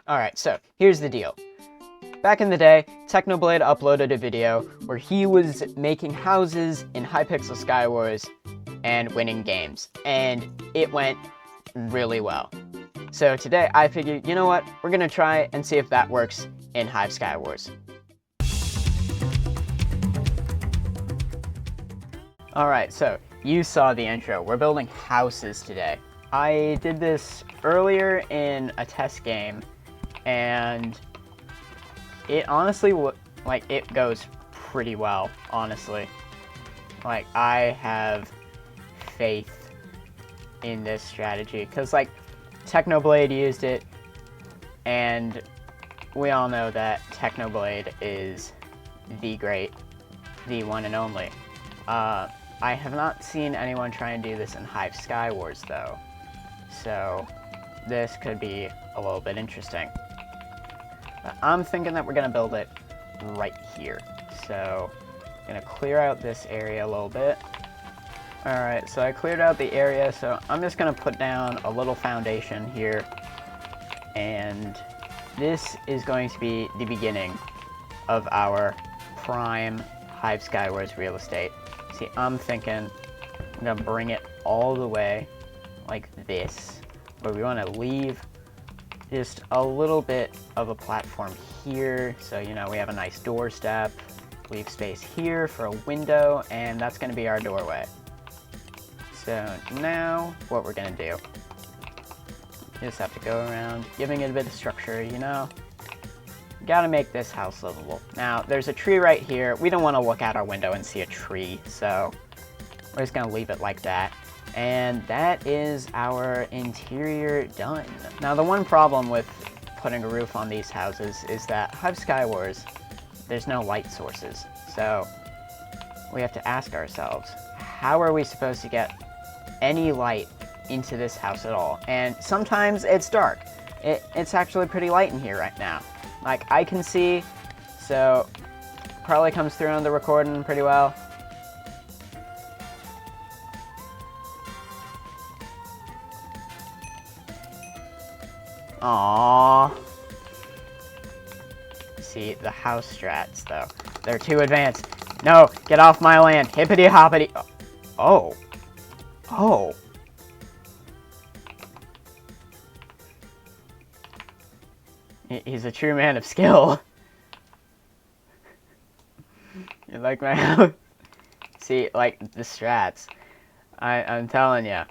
Alright, so here's the deal. Back in the day, Technoblade uploaded a video where he was making houses in Hive Skywars and winning games, and it went really well. So today I figured, you know what, we're gonna try and see if that works in Hive Skywars. Alright, so you saw the intro. We're building houses today. I did this earlier in a test game, and it honestly, it goes pretty well, honestly. Like, I have faith in this strategy, because, like, Technoblade used it, and we all know that Technoblade is the great, the one and only. I have not seen anyone try and do this in Hive Skywars, though, so this could be a little bit interesting. I'm thinking that we're going to build it right here. So, I'm going to clear out this area a little bit. Alright, so I cleared out the area, so I'm just going to put down a little foundation here. And this is going to be the beginning of our prime Hive Skywars real estate. See, I'm thinking I'm going to bring it all the way like this, but we want to leave just a little bit of a platform here, so you know we have a nice doorstep, leave space here for a window, and that's going to be our doorway. So now what we're going to do, you just have to go around giving it a bit of structure, you know. Gotta make this house livable. Now there's a tree right here. We don't want to look out our window and see a tree, so we're just gonna leave it like that. And that is our interior done. Now the one problem with putting a roof on these houses is that Hive Skywars, there's no light sources. So we have to ask ourselves, how are we supposed to get any light into this house at all? And sometimes it's dark. It's actually pretty light in here right now. Like, I can see, so probably comes through on the recording pretty well. Aww. See, the house strats, though. They're too advanced. No, get off my land. Hippity hoppity. Oh. Oh. He's a true man of skill. You like my house? See, like, the strats. I'm telling you.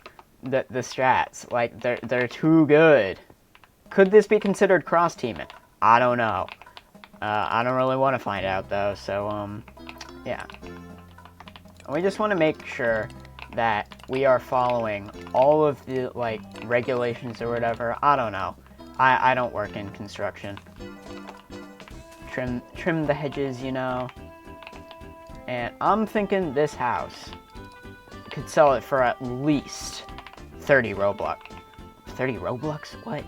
The strats, like, they're too good. Could this be considered cross-teaming? I don't know. I don't really want to find out, though, so, yeah. We just want to make sure that we are following all of the, like, regulations or whatever. I don't know. I don't work in construction. Trim the hedges, you know. And I'm thinking this house could sell it for at least 30 Robux. 30 Robux? What?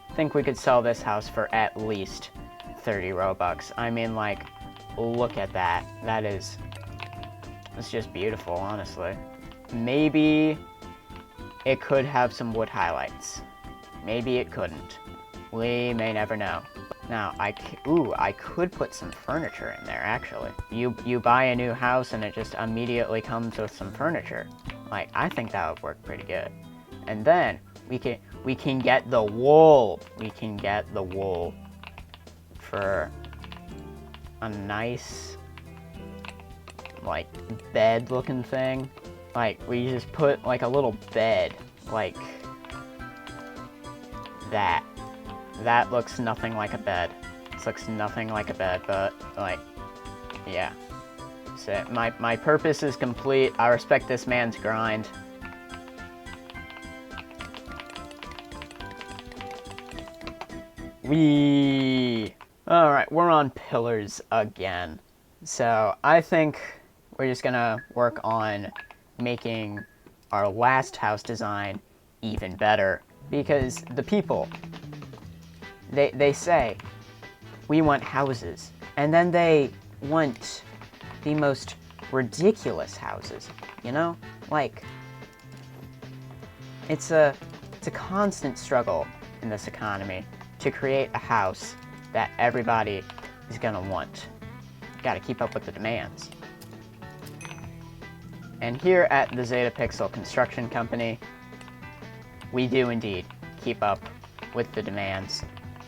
I think we could sell this house for at least 30 Robux. I mean, like, look at that. It's just beautiful, honestly. Maybe it could have some wood highlights. Maybe it couldn't. We may never know. Now, I could put some furniture in there, actually. You buy a new house and it just immediately comes with some furniture. Like, I think that would work pretty good. And then we can get the wool. We can get the wool for a nice, like, bed-looking thing. Like, we just put, like, a little bed, like that. That looks nothing like a bed. This looks nothing like a bed, but, like, yeah. So, my purpose is complete. I respect this man's grind. Alright, we're on pillars again. So, I think we're just gonna work on making our last house design even better. Because the people, they say, we want houses. And then they want the most ridiculous houses, you know? Like, it's a constant struggle in this economy to create a house that everybody is gonna want. Gotta keep up with the demands. And here at the Zeta Pixel Construction Company, we do indeed keep up with the demands.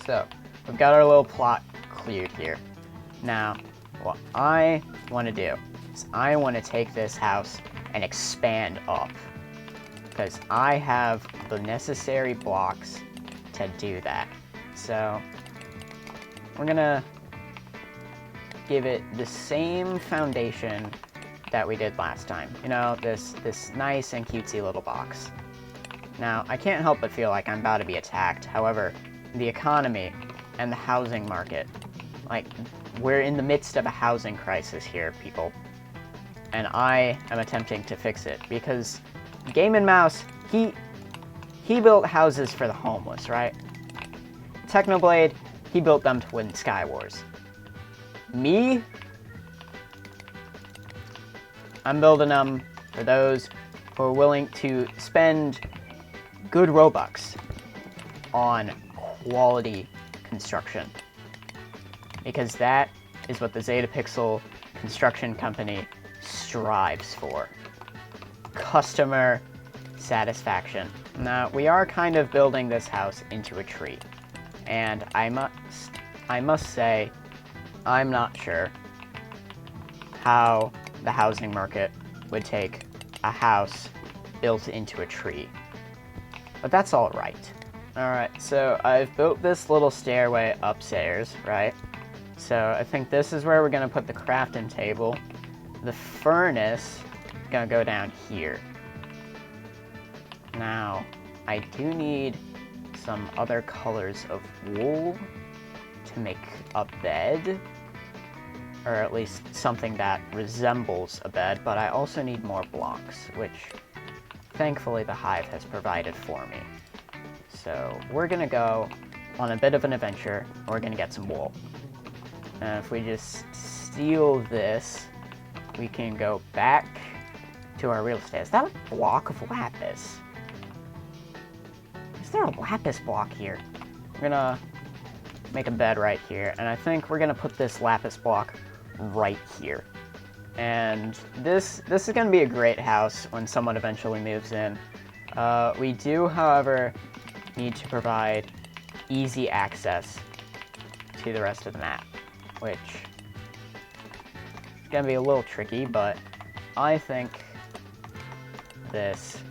So, we've got our little plot cleared here. Now, what I want to do is I want to take this house and expand up, because I have the necessary blocks to do that. So, we're gonna give it the same foundation that we did last time. You know, this nice and cutesy little box. Now, I can't help but feel like I'm about to be attacked. However, the economy and the housing market, like, we're in the midst of a housing crisis here, people. And I am attempting to fix it, because Game & Mouse, he built houses for the homeless, right? Technoblade, he built them to win Skywars. Me? I'm building them for those who are willing to spend good Robux on quality construction. Because that is what the Zeta Pixel Construction Company strives for. Customer satisfaction. Now, we are kind of building this house into a tree. And I must say, I'm not sure how the housing market would take a house built into a tree. But that's alright. Alright, so I've built this little stairway upstairs, right? So I think this is where we're going to put the crafting table. The furnace is going to go down here. Now, I do need some other colors of wool to make a bed. Or at least something that resembles a bed, but I also need more blocks, which thankfully the Hive has provided for me. So we're gonna go on a bit of an adventure. We're gonna get some wool. And if we just steal this, we can go back to our real estate. Is that a block of lapis? Is there a lapis block here? We're gonna make a bed right here, and I think we're gonna put this lapis block right here. And this is gonna be a great house when someone eventually moves in. We do, however, need to provide easy access to the rest of the map, which is gonna be a little tricky, but I think this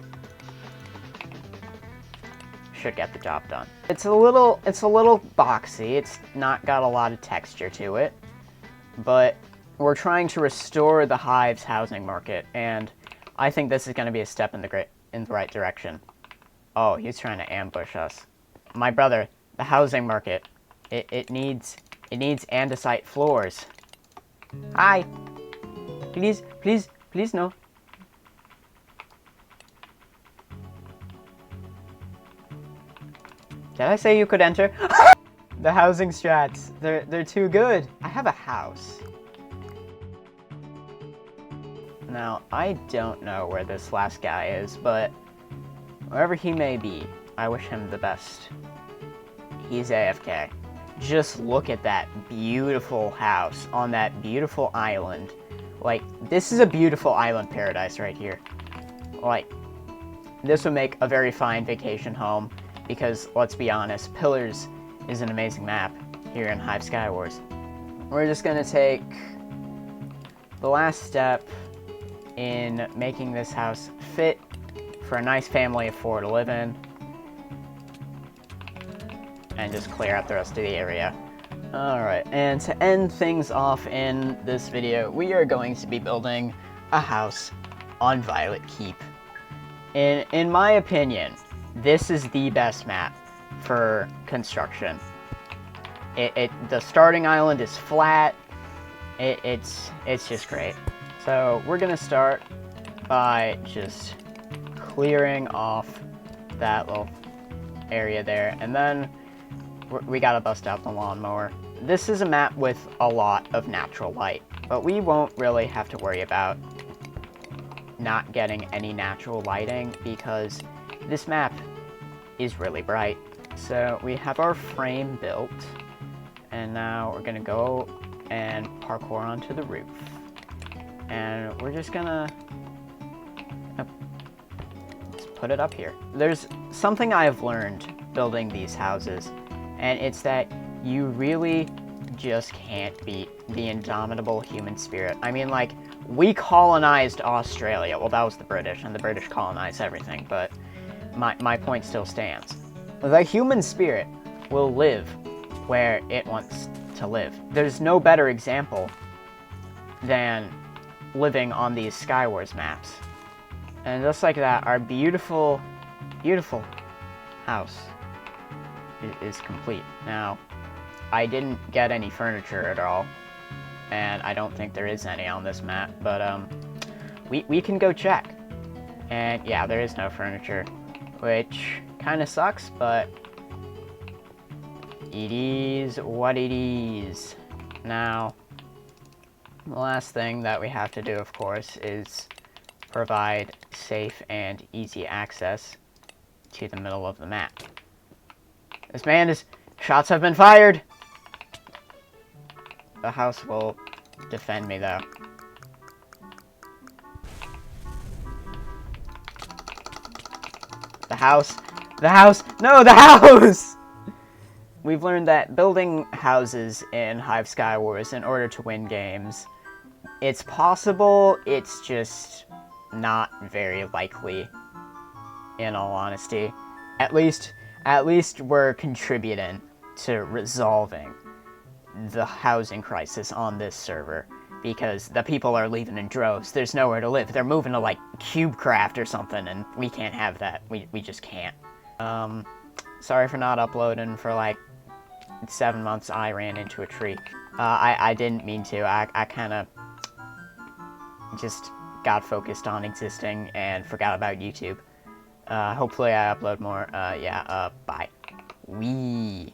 should get the job done. It's a little boxy. It's not got a lot of texture to it, but we're trying to restore the Hive's housing market, and I think this is going to be a step in the right direction. Oh, he's trying to ambush us. My brother, the housing market, it needs andesite floors. Hi. Please no. Did I say you could enter? The housing strats, they're too good. I have a house. Now, I don't know where this last guy is, but wherever he may be, I wish him the best. He's AFK. Just look at that beautiful house on that beautiful island. Like, this is a beautiful island paradise right here. Like, this would make a very fine vacation home, because, let's be honest, Pillars is an amazing map here in Hive Skywars. We're just gonna take the last step in making this house fit for a nice family of 4 to live in, and just clear out the rest of the area. Alright, and to end things off in this video, we are going to be building a house on Violet Keep. In my opinion, this is the best map for construction. The starting island is flat. It's just great. So we're gonna start by just clearing off that little area there, and then we gotta bust out the lawnmower. This is a map with a lot of natural light, but we won't really have to worry about not getting any natural lighting, because this map is really bright. So we have our frame built, and now we're gonna go and parkour onto the roof. And we're just gonna just put it up here. There's something I've learned building these houses, and it's that you really just can't beat the indomitable human spirit. I mean, like, we colonized Australia. Well, that was the British, and the British colonized everything, but my point still stands. The human spirit will live where it wants to live. There's no better example than living on these Skywars maps. And just like that, our beautiful, beautiful house is complete. Now, I didn't get any furniture at all, and I don't think there is any on this map, but we can go check. And yeah, there is no furniture, which kind of sucks, but it is what it is. Now, the last thing that we have to do, of course, is provide safe and easy access to the middle of the map. This man is... Shots have been fired! The house will defend me, though. The house! The house! No, the house! We've learned that building houses in Hive Skywars in order to win games, it's possible, it's just not very likely, in all honesty. At least we're contributing to resolving the housing crisis on this server, because the people are leaving in droves. There's nowhere to live. They're moving to, like, CubeCraft or something, and we can't have that. We just can't. Sorry for not uploading for, like, 7 months. I ran into a tree. I didn't mean to. I kind of just got focused on existing and forgot about YouTube. Hopefully I upload more. Yeah, bye. Wee.